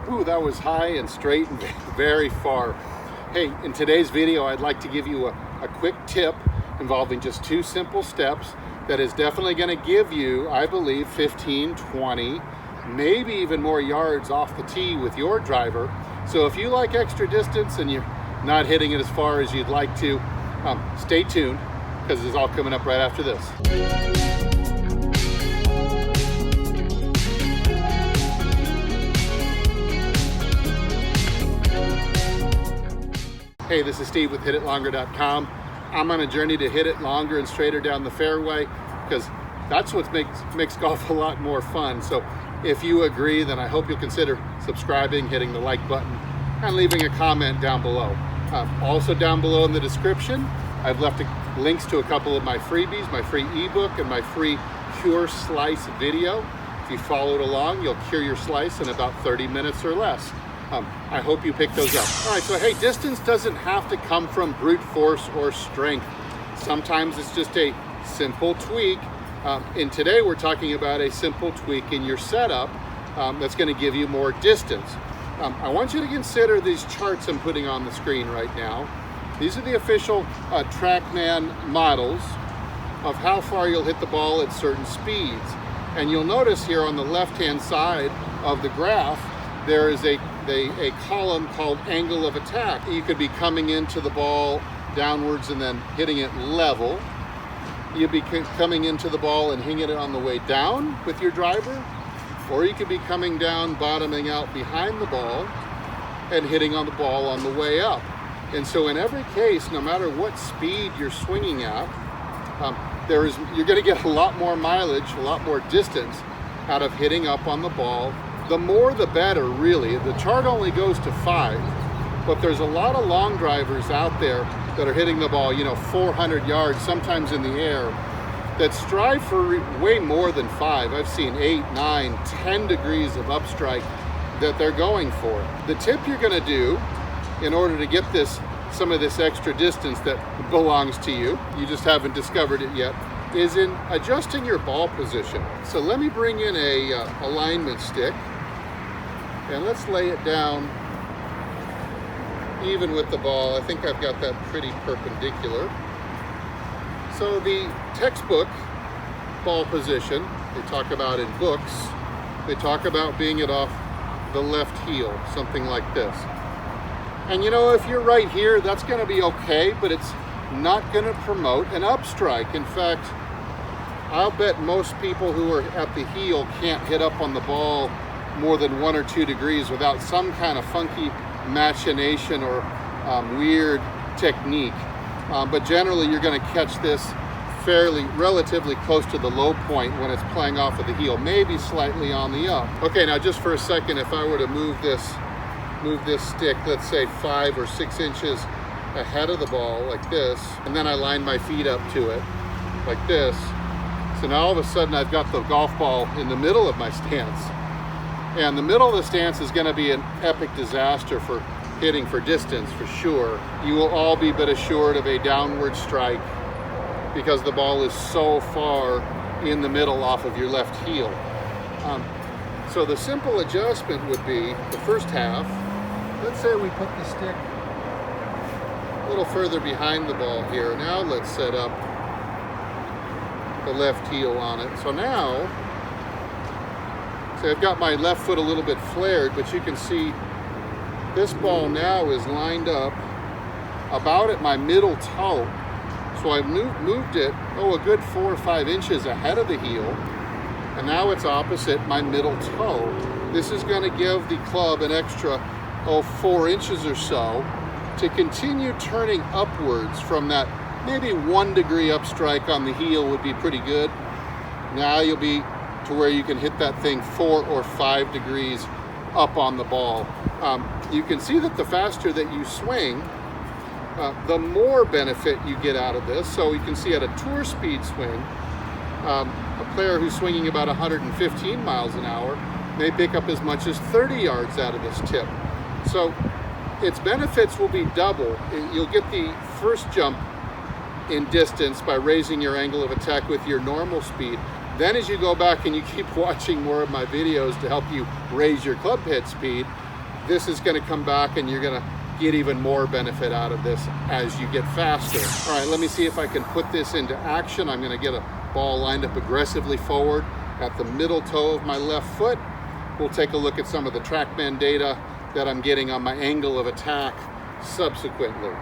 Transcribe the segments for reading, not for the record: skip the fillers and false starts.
Ooh, that was high and straight and very far. Hey, in today's video, I'd like to give you a quick tip involving just 2 simple steps that is definitely going to give you, I believe, 15, 20, maybe even more yards off the tee with your driver. So if you like extra distance and you're not hitting it as far as you'd like to, stay tuned, because it's all coming up right after this. Hey, this is Steve with HitItLonger.com. I'm on a journey to hit it longer and straighter down the fairway, because that's what makes golf a lot more fun. So if you agree, then I hope you'll consider subscribing, hitting the like button, and leaving a comment down below. Also down below in the description, I've left links to a couple of my freebies, my free ebook and my free Cure Slice video. If you followed along, you'll cure your slice in about 30 minutes or less. I hope you pick those up. All right, so hey, distance doesn't have to come from brute force or strength. Sometimes it's just a simple tweak. And today we're talking about a simple tweak in your setup that's going to give you more distance. I want you to consider these charts I'm putting on the screen right now. These are the official TrackMan models of how far you'll hit the ball at certain speeds. And you'll notice here on the left-hand side of the graph, there is a column called angle of attack. You could be coming into the ball downwards and then hitting it level. You'd be coming into the ball and hitting it on the way down with your driver, or you could be coming down, bottoming out behind the ball and hitting on the ball on the way up. And so in every case, no matter what speed you're swinging at, you're going to get a lot more mileage, a lot more distance out of hitting up on the ball. The more the better, really. The chart only goes to 5, but there's a lot of long drivers out there that are hitting the ball, 400 yards, sometimes in the air, that strive for way more than 5. I've seen 8, 9, 10 degrees of upstrike that they're going for. The tip you're going to do in order to get some of this extra distance that belongs to you, you just haven't discovered it yet, is in adjusting your ball position. So let me bring in a alignment stick, and let's lay it down even with the ball. I think I've got that pretty perpendicular. So the textbook ball position, they talk about in books, they talk about being it off the left heel, something like this. And if you're right here, that's going to be okay, but it's not going to promote an upstrike. In fact, I'll bet most people who are at the heel can't hit up on the ball more than 1 or 2 degrees without some kind of funky machination or weird technique. But generally, you're going to catch this relatively close to the low point when it's playing off of the heel, maybe slightly on the up. Okay, now just for a second, if I were to move this stick, let's say 5 or 6 inches ahead of the ball like this, and then I line my feet up to it like this. So now all of a sudden I've got the golf ball in the middle of my stance. And the middle of the stance is going to be an epic disaster for hitting for distance, for sure. You will all be but assured of a downward strike because the ball is so far in the middle off of your left heel. So the simple adjustment would be the first half. Let's say we put the stick a little further behind the ball here. Now let's set up the left heel on it. So now, I've got my left foot a little bit flared, but you can see this ball now is lined up about at my middle toe. So I've moved it, a good 4 or 5 inches ahead of the heel, and now it's opposite my middle toe. This is going to give the club an extra 4 inches or so to continue turning upwards from that. Maybe 1 degree upstrike on the heel would be pretty good. Now you'll be to where you can hit that thing 4 or 5 degrees up on the ball. You can see that the faster that you swing, the more benefit you get out of this. So you can see at a tour speed swing, a player who's swinging about 115 miles an hour may pick up as much as 30 yards out of this tip. So its benefits will be double. You'll get the first jump in distance by raising your angle of attack with your normal speed. Then as you go back and you keep watching more of my videos to help you raise your club head speed, this is going to come back and you're going to get even more benefit out of this as you get faster. All right, let me see if I can put this into action. I'm going to get a ball lined up aggressively forward at the middle toe of my left foot. We'll take a look at some of the TrackMan data that I'm getting on my angle of attack subsequently.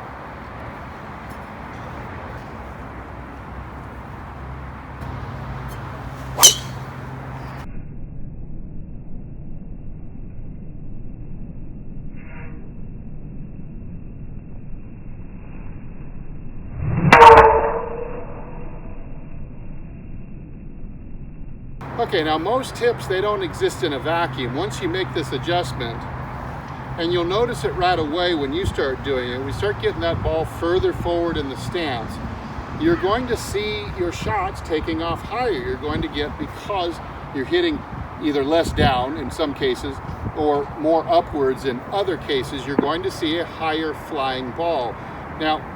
Okay, now most tips, they don't exist in a vacuum. Once you make this adjustment, and you'll notice it right away when you start doing it, we start getting that ball further forward in the stance, you're going to see your shots taking off higher. You're going to get, because you're hitting either less down in some cases or more upwards in other cases, you're going to see a higher flying ball. Now,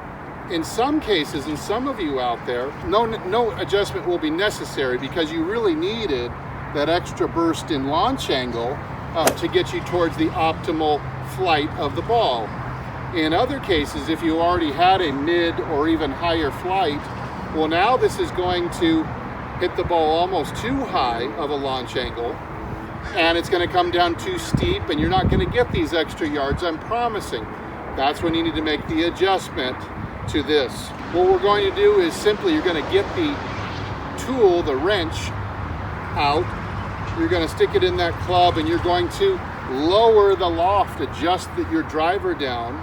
in some cases, and some of you out there, no adjustment will be necessary because you really needed that extra burst in launch angle to get you towards the optimal flight of the ball. In other cases, if you already had a mid or even higher flight, well, now this is going to hit the ball almost too high of a launch angle, and it's going to come down too steep, and you're not going to get these extra yards I'm promising. That's when you need to make the adjustment to this. What we're going to do is simply, you're going to get the tool, the wrench, out. You're going to stick it in that club, and you're going to lower the loft, adjust your driver down.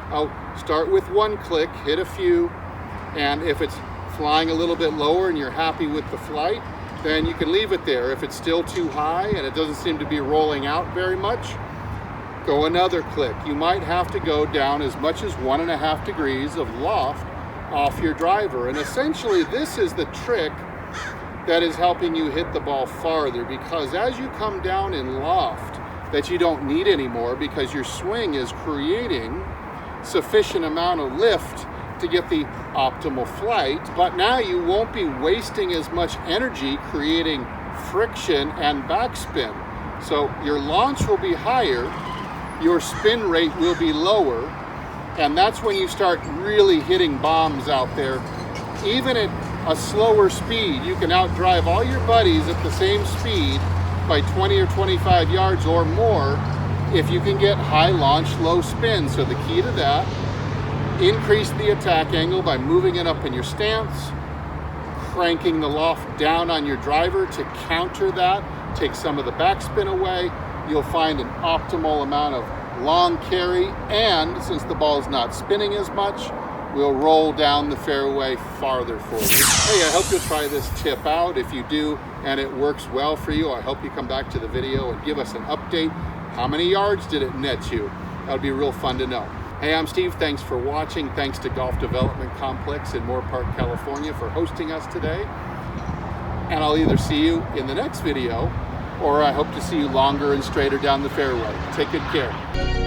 I'll start with one click, hit a few, and if it's flying a little bit lower and you're happy with the flight, then you can leave it there. If it's still too high and it doesn't seem to be rolling out very much, go another click. You might have to go down as much as 1.5 degrees of loft off your driver. And essentially this is the trick that is helping you hit the ball farther, because as you come down in loft that you don't need anymore because your swing is creating sufficient amount of lift to get the optimal flight, but now you won't be wasting as much energy creating friction and backspin. So your launch will be higher, your spin rate will be lower, and that's when you start really hitting bombs out there. Even at a slower speed, you can outdrive all your buddies at the same speed by 20 or 25 yards or more if you can get high launch, low spin. So the key to that, increase the attack angle by moving it up in your stance, cranking the loft down on your driver to counter that, take some of the backspin away. You'll find an optimal amount of long carry, and since the ball is not spinning as much, we'll roll down the fairway farther forward. Hey, I hope you'll try this tip out. If you do and it works well for you, I hope you come back to the video and give us an update. How many yards did it net you? That would be real fun to know. Hey, I'm Steve. Thanks for watching. Thanks to Golf Development Complex in Moore Park, California for hosting us today. And I'll either see you in the next video, or I hope to see you longer and straighter down the fairway. Take good care.